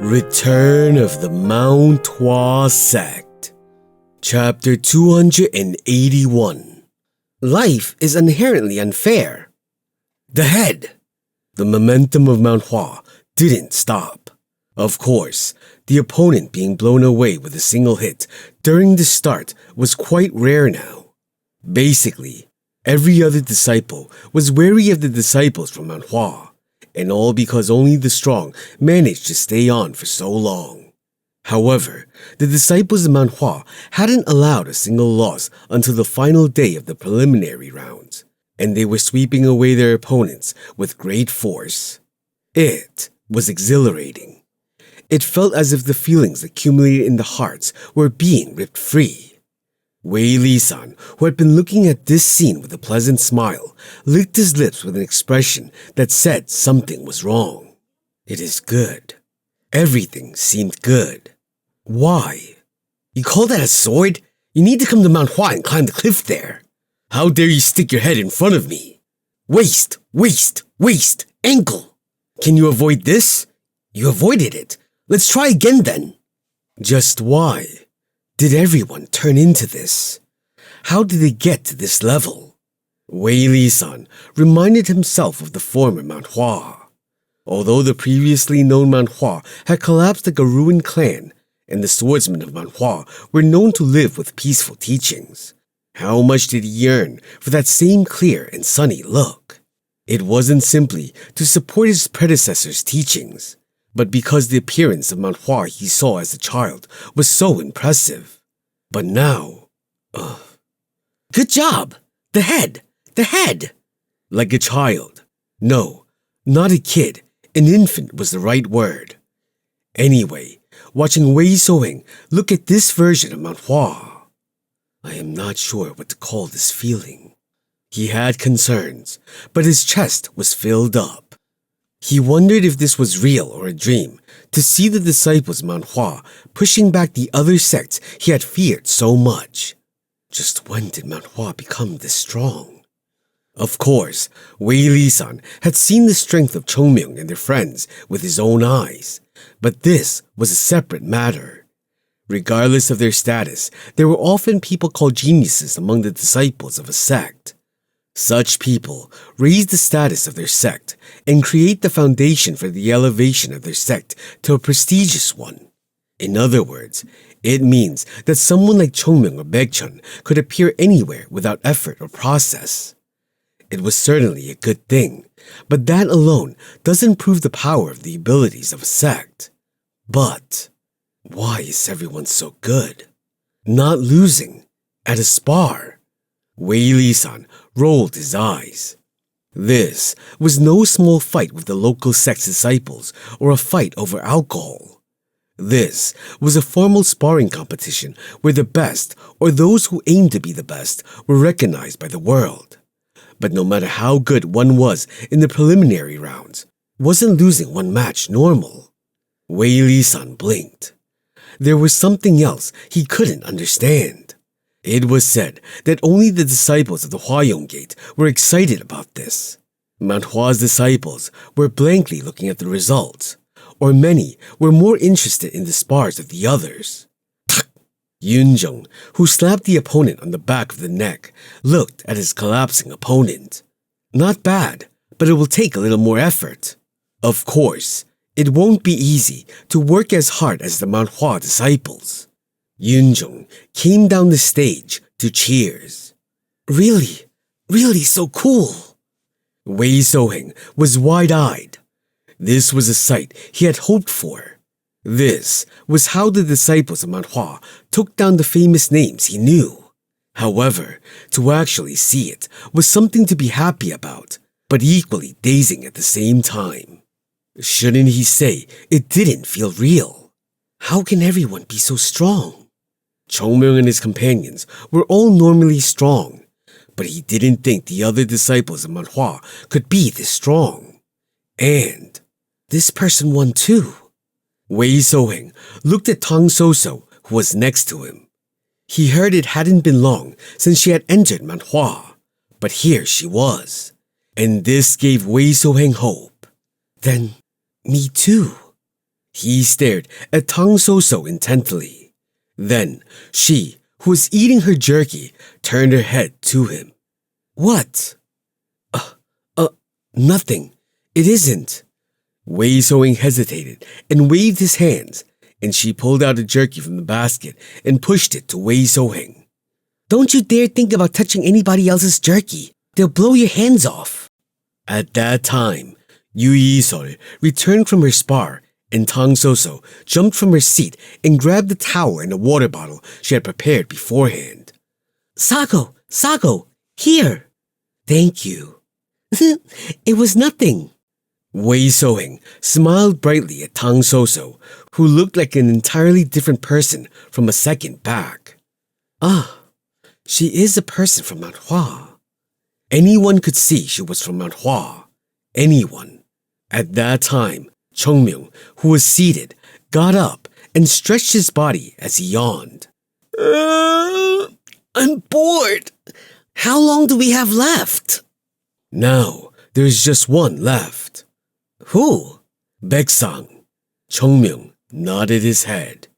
Return of the Mount Hua Sect. Chapter 281. Life is inherently unfair. The head. The momentum of Mount Hua didn't stop. Of course, the opponent being blown away with a single hit during the start was quite rare now. Basically, every other disciple was wary of the disciples from Mount Hua, and all because only the strong managed to stay on for so long. However, the disciples of Mount Hua hadn't allowed a single loss until the final day of the preliminary rounds, and they were sweeping away their opponents with great force. It was exhilarating. It felt as if the feelings accumulated in the hearts were being ripped free. Wei Li-san, who had been looking at this scene with a pleasant smile, licked his lips with an expression that said something was wrong. It is good. Everything seemed good. Why? You call that a sword? You need to come to Mount Hua and climb the cliff there. How dare you stick your head in front of me? Waist, waist, waist, ankle. Can you avoid this? You avoided it. Let's try again then. Just why did everyone turn into this? How did they get to this level? Wei Li-san reminded himself of the former Mount Hua. Although the previously known Mount Hua had collapsed like a ruined clan, and the swordsmen of Mount Hua were known to live with peaceful teachings, how much did he yearn for that same clear and sunny look? It wasn't simply to support his predecessor's teachings, but because the appearance of Mount Hua he saw as a child was so impressive. But now, Good job! The head! The head! Like a child. No, not a kid. An infant was the right word. Anyway, watching Wei Soheng look at this version of Mount Hua, I am not sure what to call this feeling. He had concerns, but his chest was filled up. He wondered if this was real or a dream, to see the disciples of Mount Hua pushing back the other sects he had feared so much. Just when did Mount Hua become this strong? Of course, Wei Li-san had seen the strength of Chongmyung and their friends with his own eyes, but this was a separate matter. Regardless of their status, there were often people called geniuses among the disciples of a sect. Such people raise the status of their sect and create the foundation for the elevation of their sect to a prestigious one. In other words, it means that someone like Chongmyung or Baekchun could appear anywhere without effort or process. It was certainly a good thing, but that alone doesn't prove the power of the abilities of a sect. But why is everyone so good? Not losing at a spar. Wei Li-san rolled his eyes. This was no small fight with the local sect's disciples or a fight over alcohol. This was a formal sparring competition where the best, or those who aimed to be the best, were recognized by the world. But no matter how good one was in the preliminary rounds, wasn't losing one match normal? Wei Li-san blinked. There was something else he couldn't understand. It was said that only the disciples of the Huayong Gate were excited about this. Mount Hua's disciples were blankly looking at the results, or many were more interested in the spars of the others. Yunjung, who slapped the opponent on the back of the neck, looked at his collapsing opponent. Not bad, but it will take a little more effort. Of course, it won't be easy to work as hard as the Mount Hua disciples. Yunjung came down the stage to cheers. Really, really so cool. Wei Soheng was wide-eyed. This was a sight he had hoped for. This was how the disciples of Mount Hua took down the famous names he knew. However, to actually see it was something to be happy about, but equally dazing at the same time. Shouldn't he say it didn't feel real? How can everyone be so strong? Chongmyung and his companions were all normally strong, but he didn't think the other disciples of Mount Hua could be this strong. And this person won too. Wei Soheng looked at Tang Soso, who was next to him. He heard it hadn't been long since she had entered Mount Hua, but here she was, and this gave Wei Soheng hope. Then, me too. He stared at Tang So intently. Then she, who was eating her jerky, turned her head to him. What? Nothing. It isn't. Wei Soing hesitated and waved his hands, and she pulled out a jerky from the basket and pushed it to Wei Soing. Don't you dare think about touching anybody else's jerky. They'll blow your hands off. At that time, Yu Yisol returned from her spar, and Tang So jumped from her seat and grabbed the towel and a water bottle she had prepared beforehand. Sago, here. Thank you. It was nothing. Wei Soing smiled brightly at Tang So, who looked like an entirely different person from a second back. Ah, she is a person from Mount Hua. Anyone could see she was from Mount Hua. Anyone. At that time, Chongmyung, who was seated, got up and stretched his body as he yawned. I'm bored. How long do we have left? Now, there's just one left. Who? Baeksang. Chongmyung nodded his head.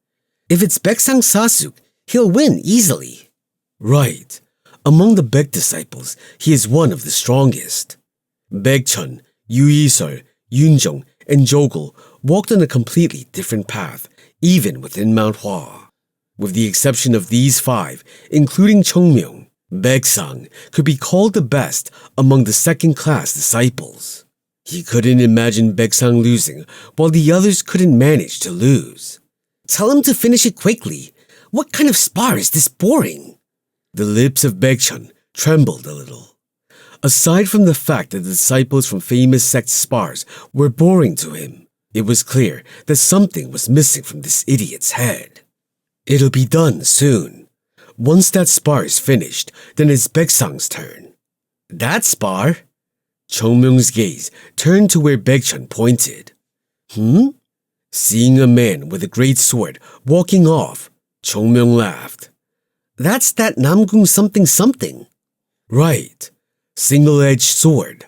If it's Baeksang Sasuk, he'll win easily. Right. Among the Baek disciples, he is one of the strongest. Baekchun, Yu Yisol, Yunjong, and Jogul walked on a completely different path, even within Mount Hua. With the exception of these five, including Chongmyung, Baeksang could be called the best among the second-class disciples. He couldn't imagine Baeksang losing, while the others couldn't manage to lose. Tell him to finish it quickly. What kind of spar is this boring? The lips of Baekchun trembled a little. Aside from the fact that the disciples from famous sect spars were boring to him, it was clear that something was missing from this idiot's head. It'll be done soon. Once that spar is finished, then it's Baeksang's turn. That spar? Chongmyung's gaze turned to where Baekchun pointed. Seeing a man with a great sword walking off, Chongmyung laughed. That's that Namgung something. Right. Single-edged sword.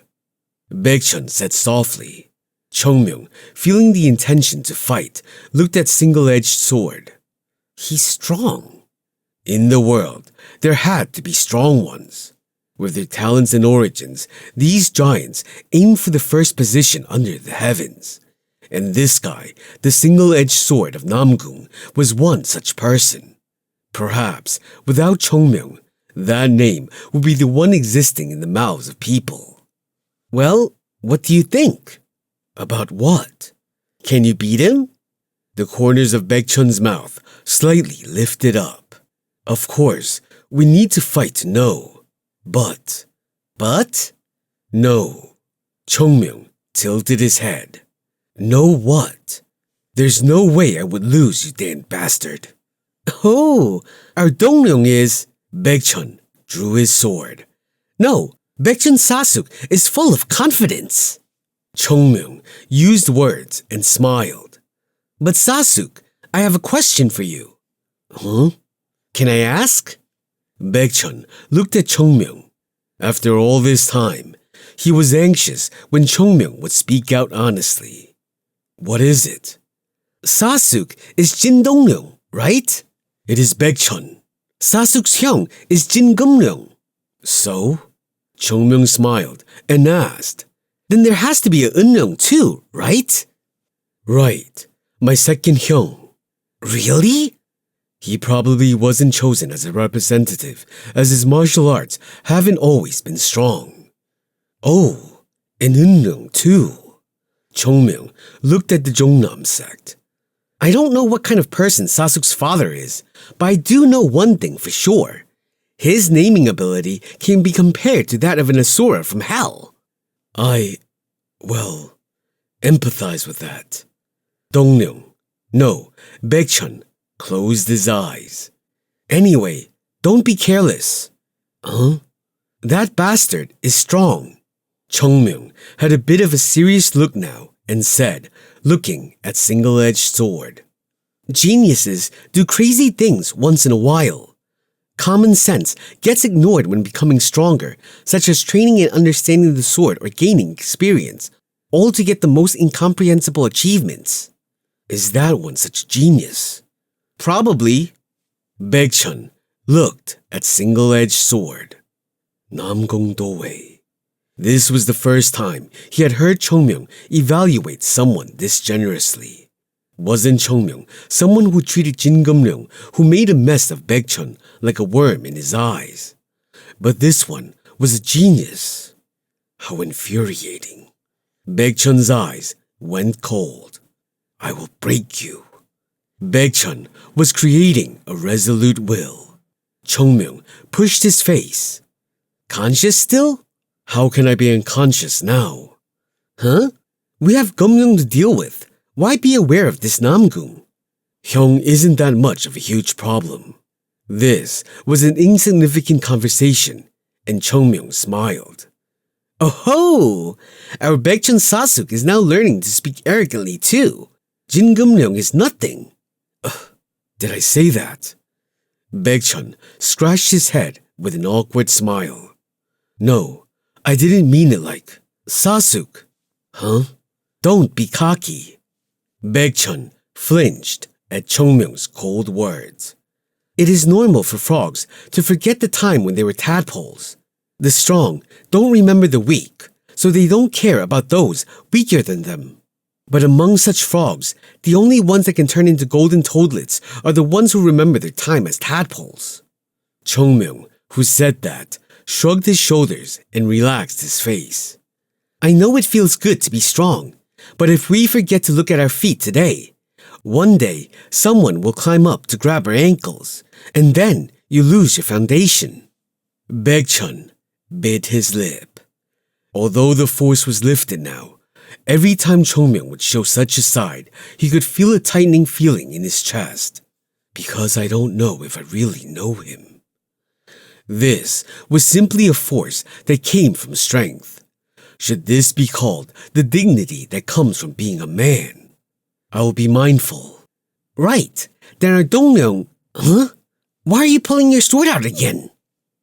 Baekchun said softly. Chongmyung, feeling the intention to fight, looked at single-edged sword. He's strong. In the world, there had to be strong ones. With their talents and origins, these giants aimed for the first position under the heavens. And this guy, the single-edged sword of Namgung, was one such person. Perhaps, without Chongmyung, that name would be the one existing in the mouths of people. Well, what do you think? About what? Can you beat him? The corners of Baekchun's mouth slightly lifted up. Of course, we need to fight to know. But? No. Chongmyung tilted his head. Know what? There's no way I would lose, you damned bastard. Oh, our Dongryung is... Baekchun drew his sword. No, Baekchun Sasuk is full of confidence. Chongmyung used words and smiled. But Sasuk, I have a question for you. Huh? Can I ask? Baekchun looked at Chongmyung. After all this time, he was anxious when Chongmyung would speak out honestly. What is it? Sasuk is Jin Dongryung, right? It is Baekchun. Sasuk's hyung is Jin Gumryung. So? Chongmyung smiled and asked. Then there has to be a Eunryung too, right? Right. My second hyung. Really? He probably wasn't chosen as a representative, as his martial arts haven't always been strong. Oh, and Eunryung too. Chongmyung looked at the Jongnam sect. I don't know what kind of person Sasuk's father is, but I do know one thing for sure. His naming ability can be compared to that of an Asura from hell. Empathize with that. Baekchun closed his eyes. Anyway, don't be careless. Huh? That bastard is strong. Chongmyung had a bit of a serious look now and said, looking at single-edged sword. Geniuses do crazy things once in a while. Common sense gets ignored when becoming stronger, such as training and understanding the sword or gaining experience, all to get the most incomprehensible achievements. Is that one such genius? Probably. Baekchun looked at single-edged sword. Namgung Doe. This was the first time he had heard Chongmyung evaluate someone this generously. Wasn't Chongmyung someone who treated Jin Gumryung, who made a mess of Baekchun, like a worm in his eyes? But this one was a genius. How infuriating. Baekchun's eyes went cold. I will break you. Baekchun was creating a resolute will. Chongmyung pushed his face. Conscious still? How can I be unconscious now? Huh? We have Gumryung to deal with. Why be aware of this Namgung? Hyung isn't that much of a huge problem. This was an insignificant conversation, and Chongmyung smiled. Oh-ho! Our Baekchun Sasuk is now learning to speak arrogantly too. Jin Gumryung is nothing. Did I say that? Baekchun scratched his head with an awkward smile. No, I didn't mean it like Sasuk. Huh? Don't be cocky. Baekchun flinched at Chongmyung's cold words. It is normal for frogs to forget the time when they were tadpoles. The strong don't remember the weak, so they don't care about those weaker than them. But among such frogs, the only ones that can turn into golden toadlets are the ones who remember their time as tadpoles. Chongmyung, who said that, shrugged his shoulders and relaxed his face. I know it feels good to be strong, but if we forget to look at our feet today, one day someone will climb up to grab our ankles, and then you lose your foundation. Baekchun bit his lip. Although the force was lifted now, every time Chongmyung would show such a side, he could feel a tightening feeling in his chest. Because I don't know if I really know him. This was simply a force that came from strength. Should this be called the dignity that comes from being a man? I will be mindful. Right, then our Dongmyung... Huh? Why are you pulling your sword out again?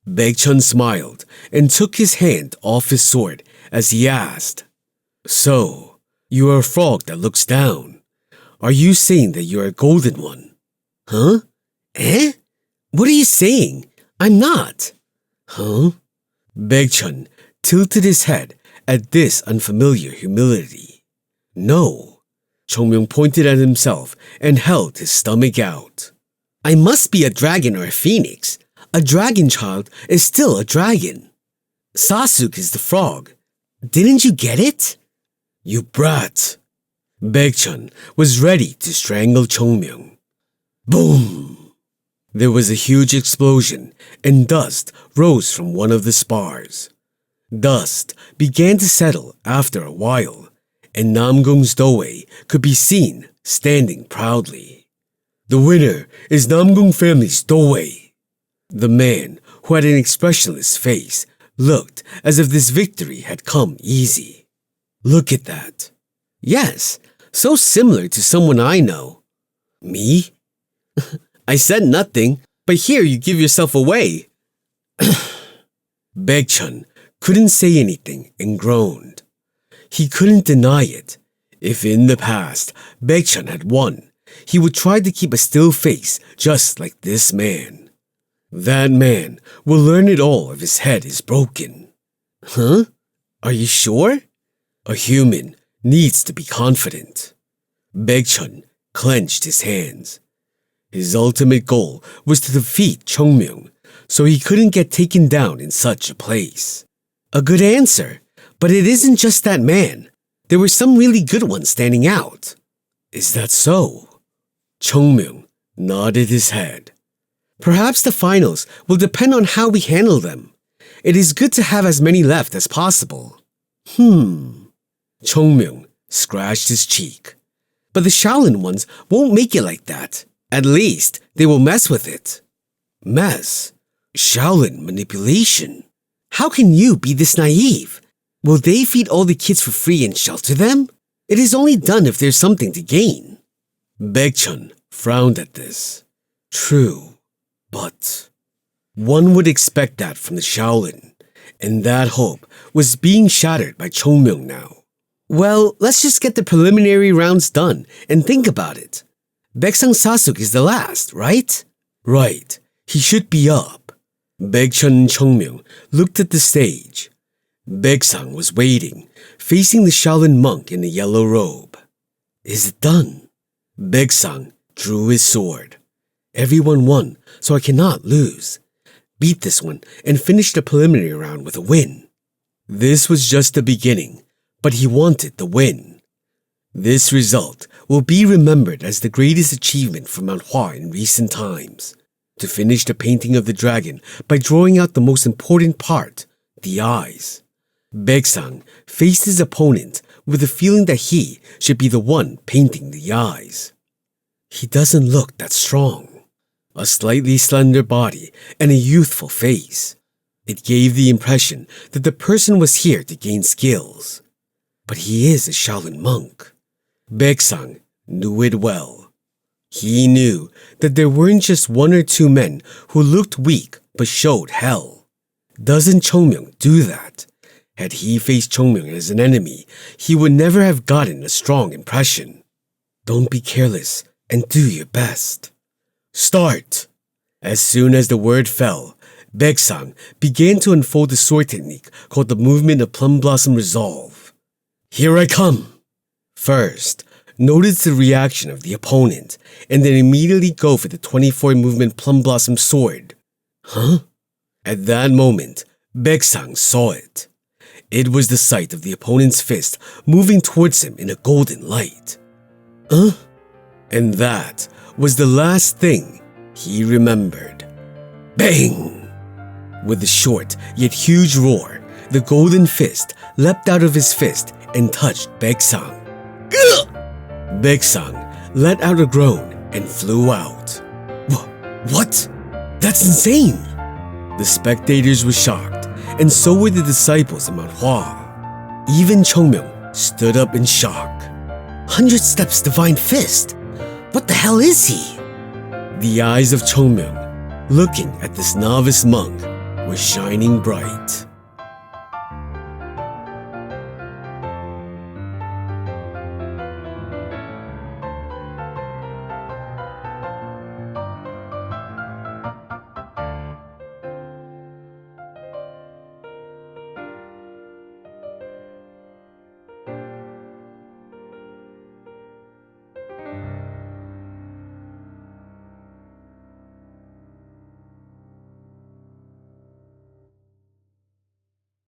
Baekchun smiled and took his hand off his sword as he asked, So, you are a frog that looks down. Are you saying that you are a golden one? Huh? Eh? What are you saying? I'm not. Huh? Baekchun tilted his head at this unfamiliar humility. No. Chongmyung pointed at himself and held his stomach out. I must be a dragon or a phoenix. A dragon child is still a dragon. Sasuk is the frog. Didn't you get it? You brat. Baekchun was ready to strangle Chongmyung. Boom! There was a huge explosion and dust rose from one of the spars. Dust began to settle after a while, and Namgung's Doe could be seen standing proudly. The winner is Namgung family's Doe. The man, who had an expressionless face, looked as if this victory had come easy. Look at that. Yes, so similar to someone I know. Me? I said nothing, but here you give yourself away. Baekchun couldn't say anything and groaned. He couldn't deny it. If in the past Baekchun had won, he would try to keep a still face just like this man. That man will learn it all if his head is broken. Huh? Are you sure? A human needs to be confident. Baekchun clenched his hands. His ultimate goal was to defeat Chongmyung, so he couldn't get taken down in such a place. A good answer, but it isn't just that man. There were some really good ones standing out. Is that so? Chongmyung nodded his head. Perhaps the finals will depend on how we handle them. It is good to have as many left as possible. Chongmyung scratched his cheek. But the Shaolin ones won't make it like that. At least, they will mess with it. Mess? Shaolin manipulation? How can you be this naive? Will they feed all the kids for free and shelter them? It is only done if there's something to gain. Baekchun frowned at this. True. But one would expect that from the Shaolin, and that hope was being shattered by Chongmyung now. Well, let's just get the preliminary rounds done and think about it. Baeksang Sasuk is the last, right? Right. He should be up. Baekchun and Chongmyung looked at the stage. Baeksang was waiting, facing the Shaolin monk in the yellow robe. Is it done? Baeksang drew his sword. Everyone won, so I cannot lose. Beat this one and finish the preliminary round with a win. This was just the beginning, but he wanted the win. This result will be remembered as the greatest achievement for Mount Hua in recent times. To finish the painting of the dragon by drawing out the most important part, the eyes. Baeksang faced his opponent with the feeling that he should be the one painting the eyes. He doesn't look that strong. A slightly slender body and a youthful face. It gave the impression that the person was here to gain skills. But he is a Shaolin monk. Baeksang knew it well. He knew that there weren't just one or two men who looked weak but showed hell. Doesn't Chongmyung do that? Had he faced Chongmyung as an enemy, he would never have gotten a strong impression. Don't be careless and do your best. Start! As soon as the word fell, Baeksang began to unfold the sword technique called the movement of Plum Blossom Resolve. Here I come! First, notice the reaction of the opponent, and then immediately go for the 24 movement Plum Blossom sword. Huh? At that moment, Baeksang saw it. It was the sight of the opponent's fist moving towards him in a golden light. Huh? And that was the last thing he remembered. Bang! With a short yet huge roar, the golden fist leapt out of his fist and touched Baeksang. Baeksang let out a groan and flew out. What? That's insane! The spectators were shocked, and so were the disciples of Mount Hua. Even Chongmyung stood up in shock. 100 Steps Divine Fist? What the hell is he? The eyes of Chongmyung, looking at this novice monk, were shining bright.